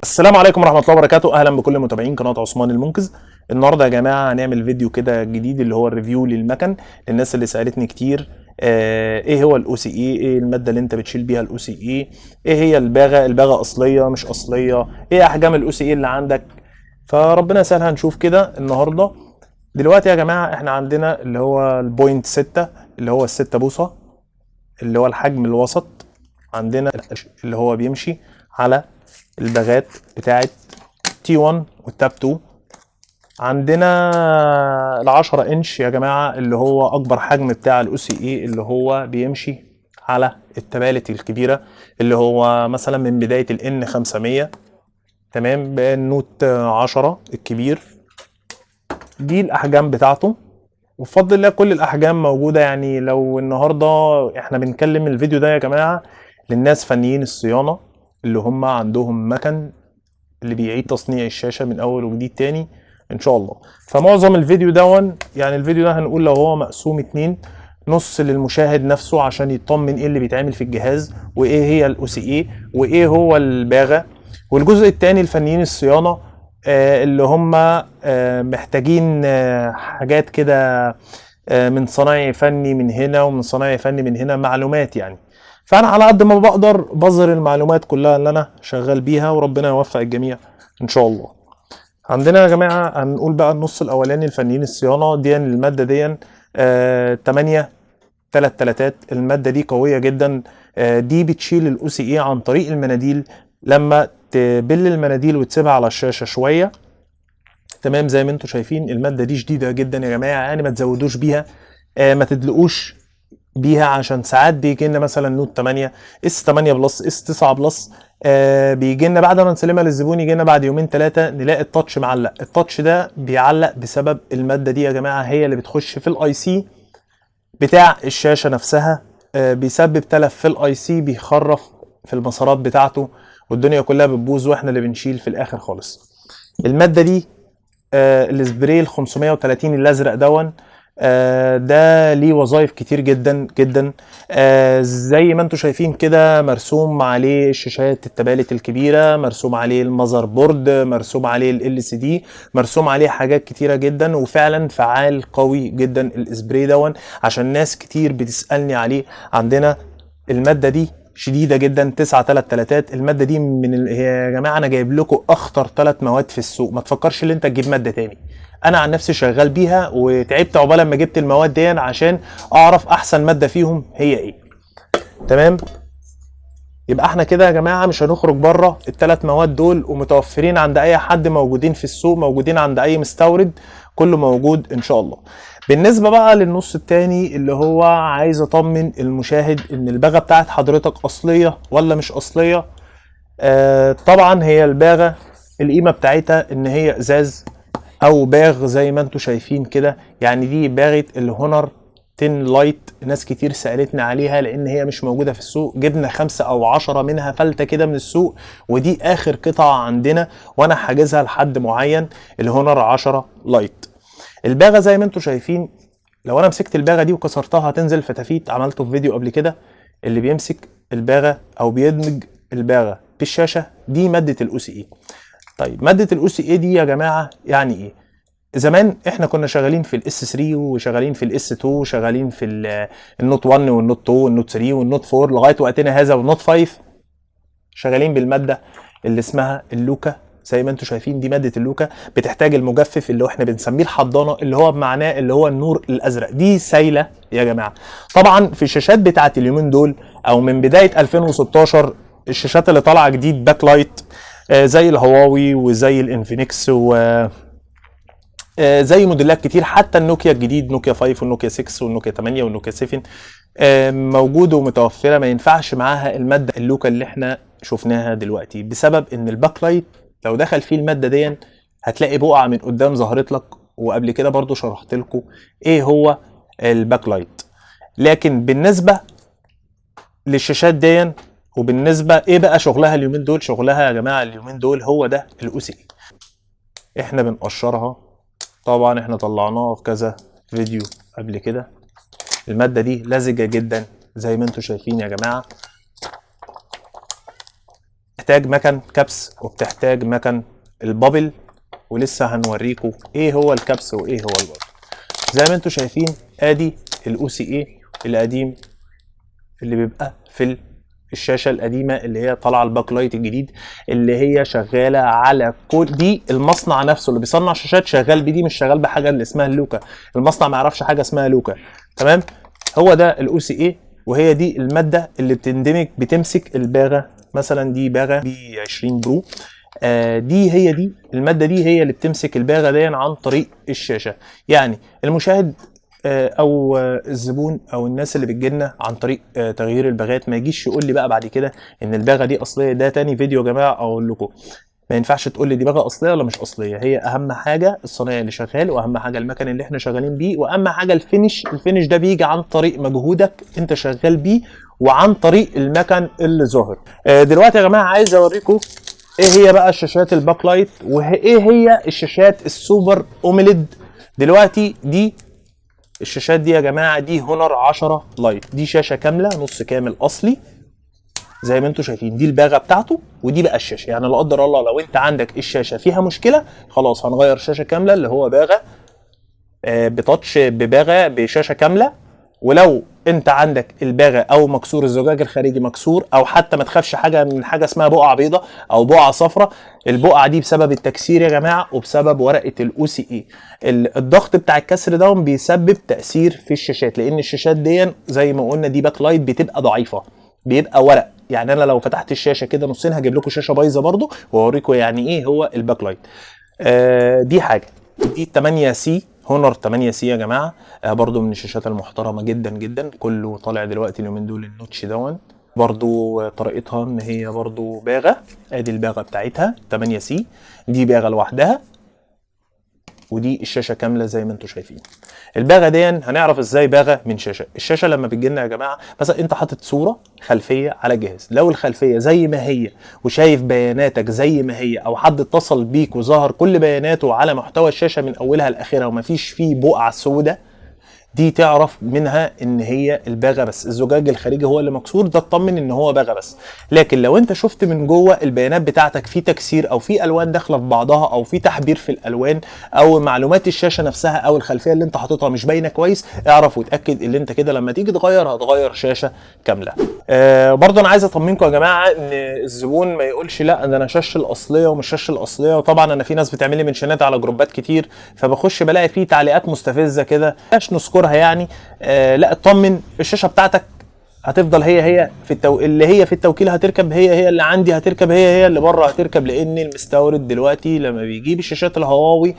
السلام عليكم ورحمة الله وبركاته. أهلا بكل متابعين قناة عثمان المنقذ. النهاردة يا جماعة هنعمل فيديو كده جديد اللي هو الريفيو للمكن. للناس اللي سألتني كتير ايه هو الاو سي اي، ايه المادة اللي انت بتشيل بيها الاو سي اي، ايه هي الباغة اصلية مش اصلية، ايه احجام الاو سي اي اللي عندك. فربنا يسهل هنشوف كده النهاردة. دلوقتي يا جماعة احنا عندنا اللي هو البوينت 6 اللي هو الستة بوصة اللي هو الحجم الوسط. عندنا اللي هو بيمشي على الباغات بتاعت تي 1 والتاب 2. عندنا ال10 انش يا جماعه اللي هو اكبر حجم بتاع الاو سي اي اللي هو بيمشي على التبالت الكبيره اللي هو مثلا من بدايه الان 500 تمام بالنوت 10 الكبير. دي الاحجام بتاعته وبفضل الله كل الاحجام موجوده. يعني لو النهارده احنا بنكلم الفيديو ده يا جماعه للناس فنيين الصيانه اللي هم عندهم مكن اللي بيعيد تصنيع الشاشة من أول وجديد تاني إن شاء الله. فمعظم الفيديو دون يعني الفيديو ده هنقول لو هو مقسوم اتنين، نص للمشاهد نفسه عشان يطمن ايه اللي بيتعمل في الجهاز وايه هي الاو سي اي وايه هو الباغة، والجزء التاني الفنيين الصيانة اللي هم محتاجين حاجات كده من صنايعي فني من هنا ومن صنايعي فني من هنا، معلومات يعني. فانا على قد ما بقدر بظهر المعلومات كلها اللي انا شغال بيها وربنا يوفق الجميع ان شاء الله. عندنا يا جماعه هنقول بقى النص الاولاني الفنيين الصيانه دي الماده دي 8 3 تلاتات. الماده دي قويه جدا. دي بتشيل الاو سي اي عن طريق المناديل. لما تبل المناديل وتسيبها على الشاشه شويه تمام زي ما انتم شايفين الماده دي شديده جدا يا جماعه، يعني ما تزودوش بيها، ما تدلقوش بيها عشان ساعات بيجي لنا مثلا نوت 8 اس 8 بلس اس 9 بلس. بيجي لنا بعد ما نسلمها للزبون يجي لنا بعد يومين ثلاثه نلاقي التاتش معلق. التاتش ده بيعلق بسبب الماده دي يا جماعه، هي اللي بتخش في الاي سي بتاع الشاشه نفسها. بيسبب تلف في الاي سي، بيخرف في المسارات بتاعته والدنيا كلها بتبوظ واحنا اللي بنشيل في الاخر خالص. الماده دي السبراي ال 530 الازرق دون ده ليه وظائف كتير جدا جدا. زي ما انتم شايفين كده مرسوم عليه شاشات التبالت الكبيره، مرسوم عليه المذر بورد، مرسوم عليه ال سي دي، مرسوم عليه حاجات كتيره جدا، وفعلا فعال قوي جدا السبراي دون عشان ناس كتير بتسالني عليه. عندنا الماده دي شديده جدا 9 3 تلاتات. الماده دي يا جماعه انا جايب لكم اخطر 3 مواد في السوق، ما تفكرش ان انت تجيب ماده تاني. انا عن نفسي شغال بيها وتعبت عقبال لما جبت المواد دي عشان اعرف احسن ماده فيهم هي ايه. تمام، يبقى احنا كده يا جماعه مش هنخرج بره ال3 مواد دول، ومتوفرين عند اي حد، موجودين في السوق، موجودين عند اي مستورد، كله موجود ان شاء الله. بالنسبه بقى للنص التاني اللي هو عايز اطمن المشاهد ان الباغه بتاعت حضرتك اصليه ولا مش اصليه. طبعا هي الباغه القيمه بتاعتها ان هي ازاز او باغ زي ما انتم شايفين كده. يعني دي باغه الهونر 10 لايت، ناس كتير سألتني عليها لان هي مش موجودة في السوق. جبنا 5 أو 10 منها فلتة كده من السوق، ودي اخر قطعة عندنا وانا حاجزها لحد معين، الهونر 10 لايت. الباغة زي ما انتم شايفين لو انا مسكت الباغة دي وكسرتها هتنزل فتافيت، عملته في فيديو قبل كده. اللي بيمسك الباغة او بيدمج الباغة بالشاشة دي مادة الاو سي اي. طيب مادة الاو سي اي دي يا جماعة يعني ايه؟ زمان احنا كنا شغالين في الاس 3 وشغالين في الاس 2 وشغالين في النوت 1 والنوت 2 والنوت 3 والنوت 4 لغايه وقتنا هذا والنوت 5 شغالين بالماده اللي اسمها اللوكا. زي ما انتم شايفين دي ماده اللوكا، بتحتاج المجفف اللي احنا بنسميه الحضانه اللي هو بمعناه اللي هو النور الازرق. دي سايله يا جماعه. طبعا في الشاشات بتاعت اليومين دول او من بدايه 2016 الشاشات اللي طالعه جديد باك لايت زي الهواوي وزي الانفينكس زي موديلات كتير، حتى النوكيا الجديد نوكيا 5 والنوكيا 6 والنوكيا 8 والنوكيا 7 موجوده ومتوفره. ما ينفعش معاها الماده اللوكا اللي احنا شفناها دلوقتي بسبب ان الباك لايت لو دخل فيه الماده دي هتلاقي بقعه من قدام ظهرت لك. وقبل كده برضو شرحت لكم ايه هو الباك لايت. لكن بالنسبه للشاشات دي وبالنسبه ايه بقى شغلها اليومين دول، شغلها يا جماعه اليومين دول هو ده الاو سي. احنا بنقشرها، طبعا احنا طلعناها في كذا فيديو قبل كده. المادة دي لزجة جدا زي ما انتم شايفين يا جماعة. بتحتاج مكن كبس وبتحتاج مكن البابل، ولسه هنوريكم ايه هو الكبس وايه هو البابل. زي ما انتم شايفين ادي الاو سي اي القديم اللي بيبقى في الشاشه القديمه اللي هي طالعه الباك لايت الجديد اللي هي شغاله على كل دي. المصنع نفسه اللي بيصنع شاشات شغال بدي، مش شغال بحاجه اللي اسمها اللوكا. المصنع ما يعرفش حاجه اسمها لوكا، تمام. هو ده الاو سي اي، وهي دي الماده اللي بتندمج بتمسك الباغه. مثلا دي باغه بي 20 برو، دي الماده دي هي اللي بتمسك الباغه دي عن طريق الشاشه. يعني المشاهد او الزبون او الناس اللي بتجيلنا عن طريق تغيير الباغات ما يجيش يقول لي بقى بعد كده ان الباغه دي اصليه. ده تاني فيديو يا جماعه اقول لكم ما ينفعش تقول لي دي باغه اصليه ولا مش اصليه. هي اهم حاجه الصنايعي اللي شغال، واهم حاجه المكن اللي احنا شغالين بيه، واهم حاجه الفينش ده بيجي عن طريق مجهودك انت شغال بيه وعن طريق المكن اللي ظاهر. دلوقتي يا جماعه عايز اوريكم ايه هي بقى الشاشات الباك لايت وايه هي الشاشات السوبر اوميليد. دلوقتي دي الشاشات دي يا جماعه دي هونر 10 لايت، دي شاشه كامله نص كامل اصلي زي ما انتم شايفين. دي الباغه بتاعته ودي بقى الشاشه. يعني لا قدر الله لو انت عندك الشاشه فيها مشكله خلاص هنغير شاشه كامله اللي هو باغه بتاتش بباغه بشاشه كامله. ولو انت عندك الباغه او مكسور الزجاج الخارجي مكسور، او حتى ما تخافش حاجه من حاجه اسمها بقعه بيضاء او بقعه صفراء، البقعه دي بسبب التكسير يا جماعه وبسبب ورقه الاو سي اي. الضغط بتاع الكسر ده بيسبب تاثير في الشاشات، لان الشاشات دي زي ما قلنا دي باك لايت بتبقى ضعيفه، بيبقى ورق. يعني انا لو فتحت الشاشه كده نصين هجيب لكم شاشه بايظه برده واوريكم يعني ايه هو الباك لايت. دي حاجه. دي 8 سي هونر 8 سي يا جماعه، برضو من الشاشات المحترمه جدا جدا. كله طالع دلوقتي اليومين دول النوتش دون. برضو طريقتها ان هي برضو باغه، ادي الباغه بتاعتها 8 سي، دي باغه لوحدها ودي الشاشه كامله زي ما انتم شايفين. الباغه دي هنعرف ازاي باغه من شاشه. الشاشه لما بتجي لنا يا جماعه مثلا انت حاطط صوره خلفيه على جهاز، لو الخلفيه زي ما هي وشايف بياناتك زي ما هي، او حد اتصل بيك وظهر كل بياناته على محتوى الشاشه من اولها لاخرها ومفيش فيه بقعه سوداء، دي تعرف منها ان هي الباغه بس. الزجاج الخارجي هو اللي مكسور، ده اطمن ان هو باغه بس. لكن لو انت شفت من جوه البيانات بتاعتك في تكسير او في الوان داخله في بعضها او في تحبير في الالوان او معلومات الشاشه نفسها او الخلفيه اللي انت حاططها مش باينه كويس، اعرف وتاكد ان انت كده لما تيجي تغير هتغير شاشه كامله. برضه انا عايز اطمنكم يا جماعه ان الزبون ما يقولش لا ده انا شاشه الاصليه ومش شاشه الاصليه. وطبعا انا في ناس بتعمل لي منشنات على جروبات كتير فبخش بلاقي فيه تعليقات مستفزه كده مش نذكرها يعني. لا اطمن الشاشه بتاعتك هتفضل هي اللي هي في التوكيل هتركب، هي اللي عندي هتركب، هي اللي بره هتركب. لان المستورد دلوقتي لما بيجيب الشاشات الهواوي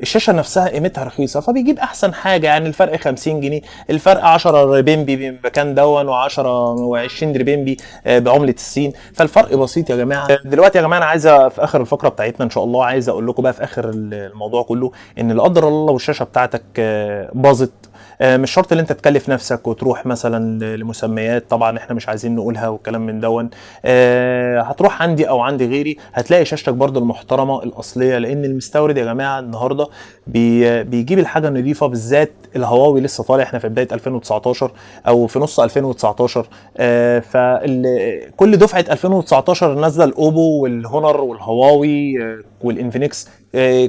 الشاشه نفسها قيمتها رخيصه فبيجيب احسن حاجه. يعني الفرق 50 جنيه، الفرق 10 ريبينبي بمكان دون و10 و20 ريبينبي بعمله الصين، فالفرق بسيط يا جماعه. دلوقتي يا جماعه انا عايز في اخر الفقره بتاعتنا ان شاء الله عايز اقول لكم بقى في اخر الموضوع كله ان لا قدر الله لو الشاشه بتاعتك باظت مش شرط ان انت تكلف نفسك وتروح مثلا لمسميات طبعا احنا مش عايزين نقولها والكلام من دون. هتروح عندي او عند غيري هتلاقي شاشتك برضو المحترمه الاصليه، لان المستورد يا جماعه النهارده بيجيب الحاجه النظيفه. بالذات الهواوي لسه طالع، احنا في بدايه 2019 او في نص 2019. فكل دفعه 2019 نازله الاوبو والهونر والهواوي والانفينكس.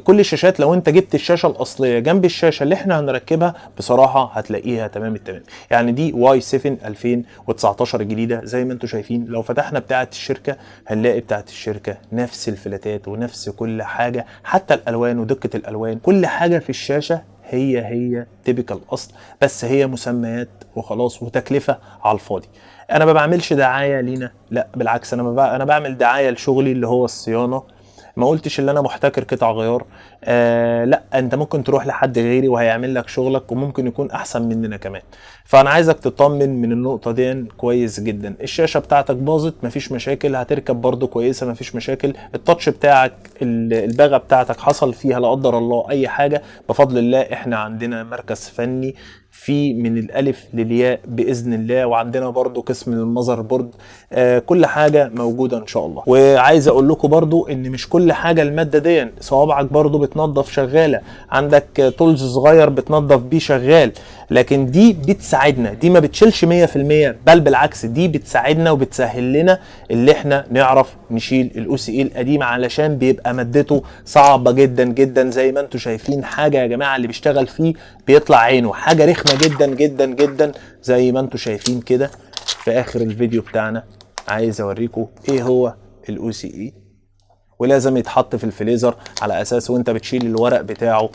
كل الشاشات لو انت جبت الشاشه الاصليه جنب الشاشه اللي احنا هنركبها بصراحه هتلاقيها تمام التمام. يعني دي واي 7 2019 الجديده زي ما انتم شايفين. لو فتحنا بتاعه الشركه هنلاقي بتاعه الشركه نفس الفلاتات ونفس كل حاجه، حتى الالوان ودقه الالوان كل حاجه في الشاشه هي تيبيكال الاصل، بس هي مسميات وخلاص وتكلفه على الفاضي. انا ما بعملش دعايه لينا، لا بالعكس انا بعمل دعايه لشغلي اللي هو الصيانه. ما قلتش ان انا محتكر قطع غيار، لا انت ممكن تروح لحد غيري وهيعمل لك شغلك وممكن يكون احسن مننا كمان. فانا عايزك تطمن من النقطه دي كويس جدا. الشاشه بتاعتك باظت مفيش مشاكل، هتركب برده كويسه مفيش مشاكل. التاتش بتاعك الباغه بتاعتك حصل فيها لا قدر الله اي حاجه، بفضل الله احنا عندنا مركز فني في من الالف للياء باذن الله. وعندنا برضو قسم المذر بورد، كل حاجه موجوده ان شاء الله. وعايز اقول لكم برضو ان مش كل حاجه الماده دي صوابعك برضو بتنظف شغاله، عندك تولز صغير بتنظف بيه شغال، لكن دي بتساعدنا، دي ما بتشيلش 100%، بل بالعكس دي بتساعدنا وبتسهل لنا اللي احنا نعرف نشيل الاو سي اي القديم، علشان بيبقى مادته صعبه جدا جدا. زي ما انتم شايفين حاجه يا جماعه اللي بيشتغل فيه بيطلع عينه، حاجه رخمه جدا جدا جدا زي ما انتم شايفين كده. في اخر الفيديو بتاعنا عايز اوريكم ايه هو الاو سي اي، ولازم يتحط في الفريزر على اساس وانت بتشيل الورق بتاعه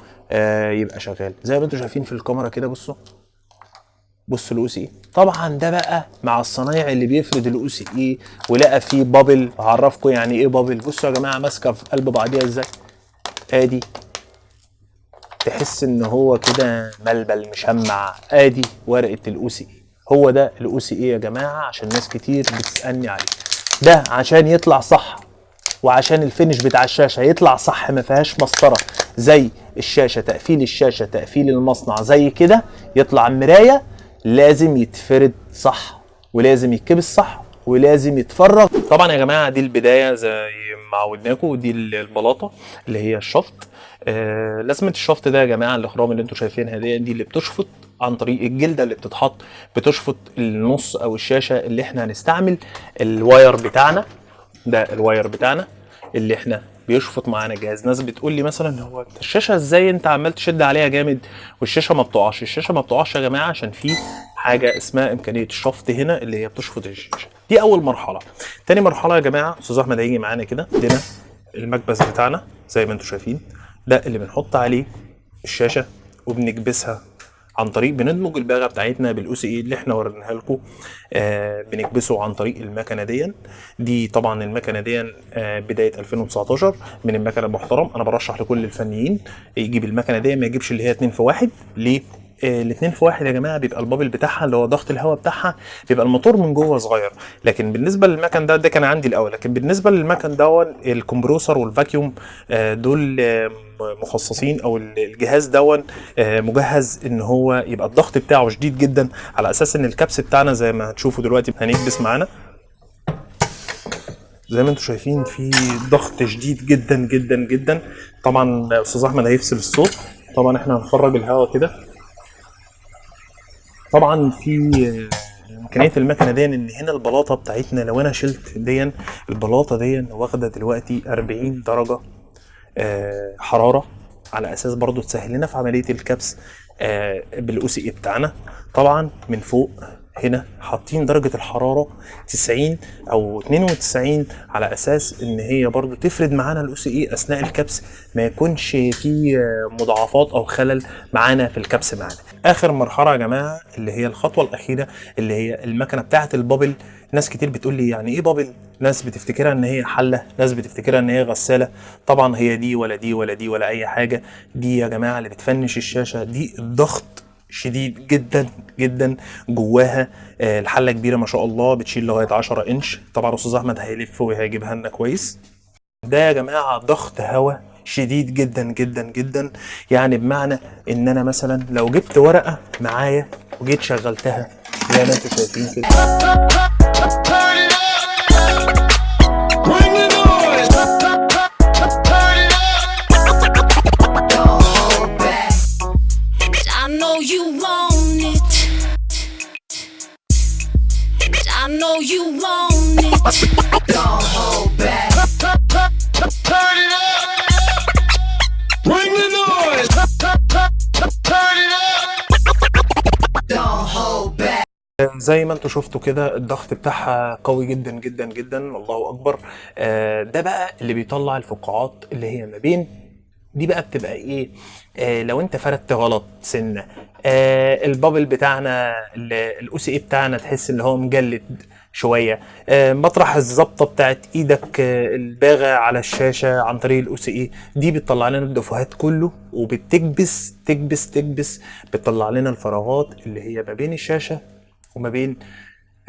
يبقى شغال زي ما انتم شايفين في الكاميرا كده. بصوا الاو سي اي. طبعا ده بقى مع الصنايع اللي بيفرد الاو سي اي ولقى فيه بابل، هعرفكم يعني ايه بابل. بصوا يا جماعه ماسكه في قلب بعضيها ازاي، ادي تحس ان هو كده ملبل مشمع. ادي ورقه الاو سي اي، هو ده الاو سي اي يا جماعه، عشان ناس كتير بتسالني عليه. ده عشان يطلع صح، وعشان الفينش بتاع الشاشه يطلع صح ما فيهاش مسطره زي الشاشه، تقفيل الشاشه تقفيل المصنع زي كده يطلع مرايه، لازم يتفرد صح ولازم يتكبس صح ولازم يتفرغ. طبعا يا جماعه دي البدايه زي ما عودناكم، ودي البلاطه اللي هي الشفط. لازمه الشفط ده يا جماعه الاخرام اللي انتم شايفينها دي اللي بتشفط عن طريق الجلده اللي بتتحط، بتشفط النص او الشاشه اللي احنا هنستعمل. الواير بتاعنا ده الواير بتاعنا اللي احنا بيشفط معانا الجهاز. ناس بتقول لي مثلا هو الشاشه ازاي انت عمال تشد عليها جامد والشاشه ما بتقعش؟ الشاشه ما بتقعش يا جماعه عشان في حاجه اسمها امكانيه الشفط هنا اللي هي بتشفط الشاشه. دي اول مرحله. تاني مرحله يا جماعه استاذ احمد هيجي معانا كده، عندنا المكبس بتاعنا زي ما انتم شايفين، ده اللي بنحط عليه الشاشه وبنكبسها عن طريق، بندمج الباغه بتاعتنا بالاو سي اي اللي احنا وريناها لكم. بنكبسه عن طريق المكنه دي طبعا المكنه دي بدايه 2019 من المكن المحترم. انا برشح لكل الفنيين يجيب المكنه دي، ما يجيبش اللي هي 2 في 1. ليه؟ الاثنين في واحد يا جماعه بيبقى البابل بتاعها اللي هو ضغط الهواء بتاعها بيبقى الموتور من جوه صغير. لكن بالنسبه للمكن ده كان عندي الاول، لكن بالنسبه للمكن ده الكمبروسر والفاكيوم دول مخصصين، او الجهاز دون مجهز ان هو يبقى الضغط بتاعه شديد جدا، على اساس ان الكبس بتاعنا زي ما هتشوفوا دلوقتي هنكبس معانا زي ما انتم شايفين في ضغط شديد جدا جدا جدا. طبعا استاذ احمد هيفصل الصوت، طبعا احنا هنخرج الهواء كده. طبعا في امكانيه المكنه دي ان هنا البلاطه بتاعتنا لو انا شلت البلاطه دي واخده دلوقتي 40 درجه حراره، على اساس برضو تسهل لنا في عمليه الكبس بالاو سي اي بتاعنا. طبعا من فوق هنا حاطين درجه الحراره 90 او 92 على اساس ان هي برضو تفرد معانا الاو سي اي اثناء الكبس، ما يكونش في مضاعفات او خلل معانا في الكبس معانا. اخر مرحله يا جماعه اللي هي الخطوه الاخيره اللي هي المكنه بتاعه البابل. ناس كتير بتقول لي يعني ايه بابل، ناس بتفتكرها ان هي حله، ناس بتفتكرها ان هي غساله. طبعا هي دي ولا دي ولا دي ولا اي حاجه، دي يا جماعه اللي بتفنش الشاشه. دي الضغط شديد جدا جدا جواها. الحله كبيره ما شاء الله بتشيل لغايه 10 انش. طبعا استاذ احمد هيلف وهيجيبها لنا كويس. ده يا جماعه ضغط هواء شديد جدا جدا جدا، يعني بمعنى ان انا مثلا لو جبت ورقه معايا وجيت شغلتها زي ما انتم شايفين كده، I know you want it. Don't hold back. Turn it up. Bring the noise. Turn it up. Don't hold back. زي ما انتم شفتوا كده الضغط بتاعها قوي جدا جدا جدا، الله اكبر. ده بقى اللي بيطلع الفقاعات اللي هي ما بين دي بقى بتبقى ايه. لو انت فردت غلط سنه، البابل بتاعنا الاو سي اي بتاعنا تحس ان هو مجلد شويه، مطرح الظبطه بتاعت ايدك الباغه على الشاشه عن طريق الاو سي اي دي بتطلع لنا الدفوهات كله، وبتكبس تكبس تكبس بتطلع لنا الفراغات اللي هي ما بين الشاشه وما بين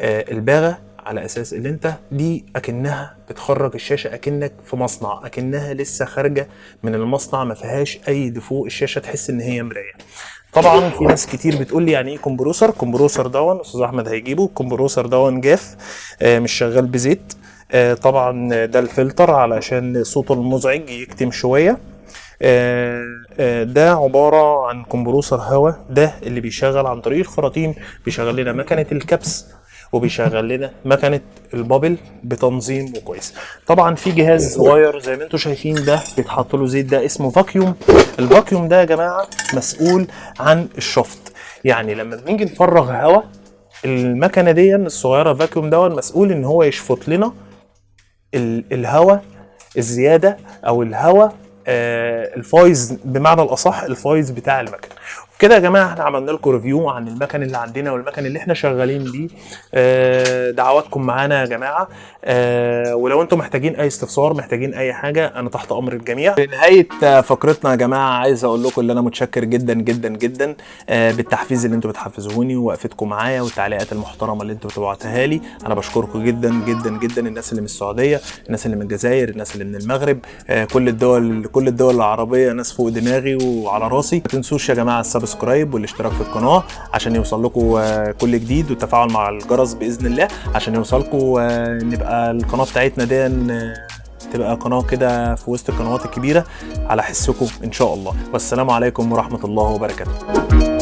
الباغه، على اساس ان انت دي اكنها بتخرج الشاشه اكنك في مصنع، اكنها لسه خارجه من المصنع ما فيهاش اي دفوء، الشاشه تحس ان هي مرايه. طبعا في ناس كتير بتقول لي يعني ايه كومبروسر. كومبروسر دون استاذ احمد هيجيبه. الكومبروسر دون جاف، مش شغال بزيت. طبعا ده الفلتر علشان صوته المزعج يكتم شويه. ده عبارة عن كمبروسر هواء، ده اللي بيشغل عن طريق الخراطيم، بيشغل لنا مكنة الكبس وبيشغل لنا مكنة البابل بتنظيم وكويس. طبعا في جهاز صغير زي ما انتم شايفين ده بيتحط له زيت، ده اسمه فاكيوم. الفاكيوم ده يا جماعة مسؤول عن الشفط، يعني لما بنيجي نفرغ هواء المكنة دي الصغيرة فاكيوم ده مسؤول ان هو يشفط لنا الهواء الزيادة او الهواء الفايز، بمعنى الاصح الفايز بتاع المكن. كده يا جماعه احنا عملنا لكم ريفيو عن المكن اللي عندنا والمكن اللي احنا شغالين بيه. دعواتكم معانا يا جماعه، ولو انتم محتاجين اي استفسار، محتاجين اي حاجه، انا تحت امر الجميع. في نهايه فقرتنا يا جماعه عايز اقول لكم ان انا متشكر جدا جدا جدا بالتحفيز اللي انتم بتحفزوني ووقفتكم معايا والتعليقات المحترمه اللي انتم بتبعتها لي. انا بشكركم جدا جدا جدا، الناس اللي من السعوديه، الناس اللي من الجزائر، الناس اللي من المغرب، كل الدول العربيه ناس فوق دماغي وعلى راسي. ما تنسوش يا جماعه السبسكرايب والاشتراك في القناه عشان يوصل لكم كل جديد، والتفاعل مع الجرس باذن الله عشان يوصلكم نبقى القناه بتاعتنا دي تبقى قناه كده في وسط القنوات الكبيره على حسكم ان شاء الله. والسلام عليكم ورحمه الله وبركاته.